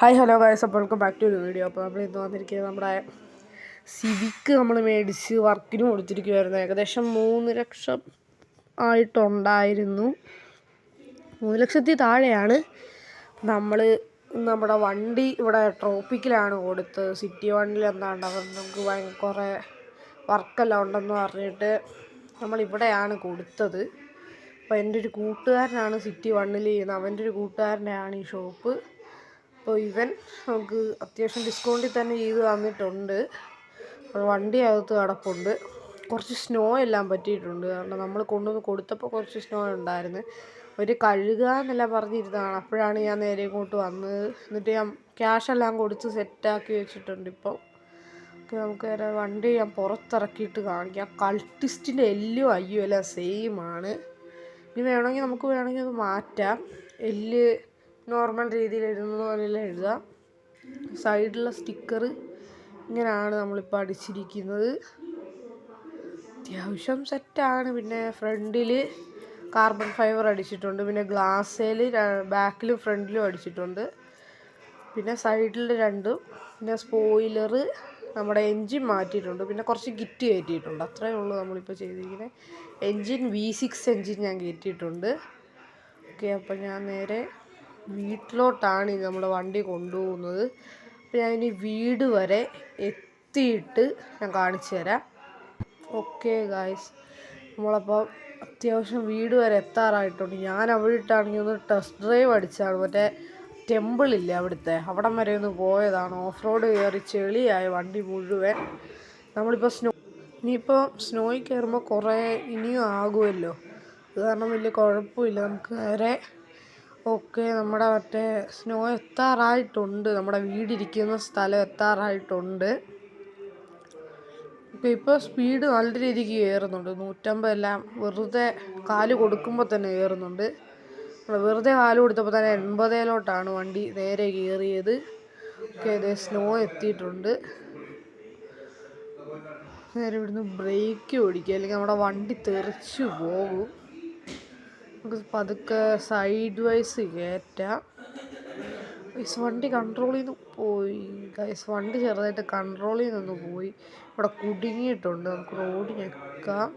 Hi hello guys, അപ്പോൾ welcome back to ഒരു video. അപ്പോൾ നമ്മൾ ഇന്ന് വന്നിരിക്കുന്നത് നമ്മുടെ സിവിക്ക് നമ്മൾ മേടിച്ച് വർക്കിന് കൊടുത്തിരിക്കുമായിരുന്നു. ഏകദേശം 3 ലക്ഷം ആയിട്ടുണ്ടായിരുന്നു. 3 ലക്ഷത്തിൽ താഴെയാണ്. നമ്മുടെ വണ്ടി ഇവിടെ ട്രോപ്പിക്കിലാണ് കൊടുത്തത്. സിറ്റി വണ്ടിയിൽ എന്താണ്ട് അവർ നമുക്ക് കുറേ വർക്കെല്ലാം ഉണ്ടെന്ന് പറഞ്ഞിട്ട് നമ്മളിവിടെയാണ് കൊടുത്തത്. അപ്പോൾ എൻ്റെ ഒരു കൂട്ടുകാരനാണ് സിറ്റി വണ്ണിൽ ചെയ്യുന്നത്. അവൻ്റെ ഒരു കൂട്ടുകാരനാണ് ഈ ഷോപ്പ്. അപ്പോൾ ഇവൻ നമുക്ക് അത്യാവശ്യം ഡിസ്കൗണ്ടിൽ തന്നെ ചെയ്ത് തന്നിട്ടുണ്ട്. വണ്ടി അകത്ത് കിടപ്പുണ്ട്. കുറച്ച് സ്നോ എല്ലാം പറ്റിയിട്ടുണ്ട്. കാരണം നമ്മൾ കൊണ്ടുവന്ന് കൊടുത്തപ്പോൾ കുറച്ച് സ്നോ ഉണ്ടായിരുന്നു. ഒരു കഴുകുക എന്നെല്ലാം പറഞ്ഞിരുന്നതാണ്. അപ്പോഴാണ് ഞാൻ നേരെ ഇങ്ങോട്ട് വന്നത്. എന്നിട്ട് ഞാൻ ക്യാഷെല്ലാം കൊടുത്ത് സെറ്റാക്കി വെച്ചിട്ടുണ്ട്. ഇപ്പോൾ നമുക്ക് വണ്ടി ഞാൻ പുറത്തിറക്കിയിട്ട് കാണിക്കാം. കൾട്ടിസ്റ്റിൻ്റെ എല്ലും അയ്യും എല്ലാം സെയിമാണ്. ഇനി വേണമെങ്കിൽ അത് മാറ്റാം. എല്ല് നോർമൽ രീതിയിൽ എഴുതുന്ന പോലെയെല്ലാം എഴുതാം. സൈഡിലുള്ള സ്റ്റിക്കർ ഇങ്ങനെയാണ് നമ്മളിപ്പോൾ അടിച്ചിരിക്കുന്നത്. അത്യാവശ്യം സെറ്റാണ്. പിന്നെ ഫ്രണ്ടിൽ കാർബൺ ഫൈബർ അടിച്ചിട്ടുണ്ട്. പിന്നെ ഗ്ലാസ്സിൽ ബാക്കിലും ഫ്രണ്ടിലും അടിച്ചിട്ടുണ്ട്. പിന്നെ സൈഡിൽ രണ്ടും. പിന്നെ സ്പോയിലർ, നമ്മുടെ എൻജിൻ മാറ്റിയിട്ടുണ്ട്. പിന്നെ കുറച്ച് കിറ്റ് കയറ്റിയിട്ടുണ്ട്. അത്രയേ ഉള്ളൂ നമ്മളിപ്പോൾ ചെയ്തിരിക്കുന്നത്. എൻജിൻ V6 എൻജിൻ ഞാൻ കയറ്റിയിട്ടുണ്ട്. ഓക്കെ, അപ്പോൾ ഞാൻ നേരെ വീട്ടിലോട്ടാണ് ഇനി നമ്മുടെ വണ്ടി കൊണ്ടുപോകുന്നത്. അപ്പോൾ ഞാൻ ഇനി വീട് വരെ എത്തിയിട്ട് ഞാൻ കാണിച്ചു തരാം. ഓക്കെ ഗായ്സ്, നമ്മളപ്പോൾ അത്യാവശ്യം വീട് വരെ എത്താറായിട്ടുണ്ട്. ഞാൻ അവിടെയിട്ടാണെങ്കിൽ ഒന്ന് ടെസ്റ്റ് ഡ്രൈവ് അടിച്ചാണ്. മറ്റേ ടെമ്പിളില്ലേ അവിടുത്തെ, അവിടം വരെ ഒന്ന് പോയതാണ്. ഓഫ് റോഡ് കയറി ചെളിയായ വണ്ടി മുഴുവൻ. നമ്മളിപ്പോൾ ഇനിയിപ്പോൾ സ്നോയിൽ കയറുമ്പോൾ കുറേ ഇനിയും ആകുമല്ലോ. അത് കാരണം വലിയ കുഴപ്പമില്ല. നമുക്ക് നേരെ ഓക്കെ, നമ്മുടെ മറ്റേ സ്നോ എത്താറായിട്ടുണ്ട്. നമ്മുടെ വീടിരിക്കുന്ന സ്ഥലം എത്താറായിട്ടുണ്ട്. ഇപ്പോൾ സ്പീഡ് നല്ല രീതിക്ക് കയറുന്നുണ്ട്. 150 എല്ലാം വെറുതെ കാല് കൊടുക്കുമ്പോൾ തന്നെ കയറുന്നുണ്ട്. വെറുതെ കാല് കൊടുത്തപ്പോൾ തന്നെ 80-ലോട്ടാണ് വണ്ടി നേരെ കയറിയത്. ഓക്കെ, ഇതേ സ്നോ എത്തിയിട്ടുണ്ട്. നേരെ ഇവിടുന്ന് ബ്രേക്ക് ഓടിക്കുക, അല്ലെങ്കിൽ നമ്മുടെ വണ്ടി തെറിച്ചു പോകും. നമുക്ക് പതുക്കെ സൈഡ് വൈസ് കയറ്റാം. വണ്ടി കൺട്രോളിൽ നിന്ന് പോയി. വണ്ടി ചെറുതായിട്ട് കൺട്രോളിൽ നിന്ന് പോയി. ഇവിടെ കുടുങ്ങിയിട്ടുണ്ട്. നമുക്ക് റോഡ് ഞെക്കാം.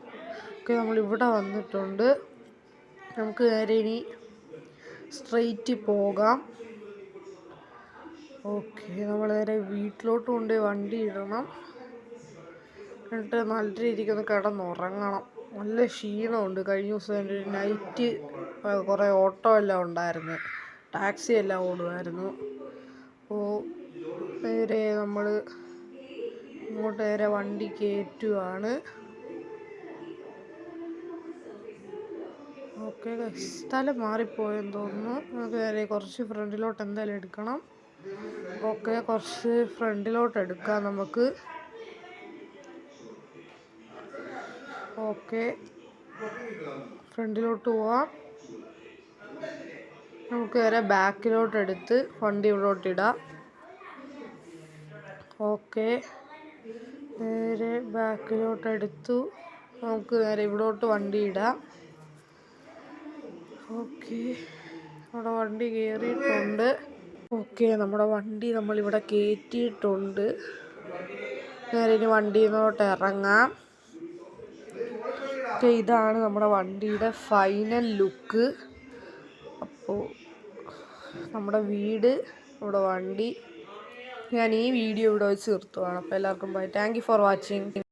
ഓക്കെ, നമ്മളിവിടെ വന്നിട്ടുണ്ട്. നമുക്ക് നേരെ ഇനി സ്ട്രെയിറ്റ് പോകാം. ഓക്കെ, നമ്മൾ നേരെ വീട്ടിലോട്ട് കൊണ്ടുപോയി വണ്ടി ഇടണം. എന്നിട്ട് നല്ല രീതിക്കൊന്ന് കിടന്നുറങ്ങണം. നല്ല ക്ഷീണമുണ്ട്. കഴിഞ്ഞ ദിവസം എൻ്റെ ഒരു നൈറ്റ് കുറേ ഓട്ടോ എല്ലാം ഉണ്ടായിരുന്നു. ടാക്സി എല്ലാം ഓടുമായിരുന്നു. അപ്പോൾ നേരെ നമ്മൾ ഇങ്ങോട്ട് നേരെ വണ്ടി കയറ്റുകയാണ്. ഓക്കെ, സ്ഥലം മാറിപ്പോയെന്ന് തോന്നുന്നു. നമുക്ക് നേരെ കുറച്ച് ഫ്രണ്ടിലോട്ട് എന്തായാലും എടുക്കണം. ഓക്കെ, കുറച്ച് ഫ്രണ്ടിലോട്ട് എടുക്കാം നമുക്ക്. ഓക്കെ, ഫ്രണ്ടിലോട്ട് പോവാം. നമുക്ക് നേരെ ബാക്കിലോട്ട് എടുത്ത് വണ്ടി ഇവിടോട്ട് ഇടാം. ഓക്കെ, നേരെ ബാക്കിലോട്ട് എടുത്തു. നമുക്ക് നേരെ ഇവിടോട്ട് വണ്ടി ഇടാം. ഓക്കെ, നമ്മുടെ വണ്ടി കയറിയിട്ടുണ്ട്. ഓക്കെ, നമ്മുടെ വണ്ടി നമ്മളിവിടെ കയറ്റിയിട്ടുണ്ട്. നേരെ ഇനി വണ്ടിയിൽ നിന്നോട്ട് ഇറങ്ങാം. ഓക്കെ, ഇതാണ് നമ്മുടെ വണ്ടിയുടെ ഫൈനൽ ലുക്ക്. അപ്പോൾ നമ്മുടെ വീട്, നമ്മുടെ വണ്ടി, ഞാൻ ഈ വീഡിയോ ഇവിടെ വെച്ച് നിർത്തുകയാണ്. അപ്പോൾ എല്ലാവർക്കും bye. Thank you for watching.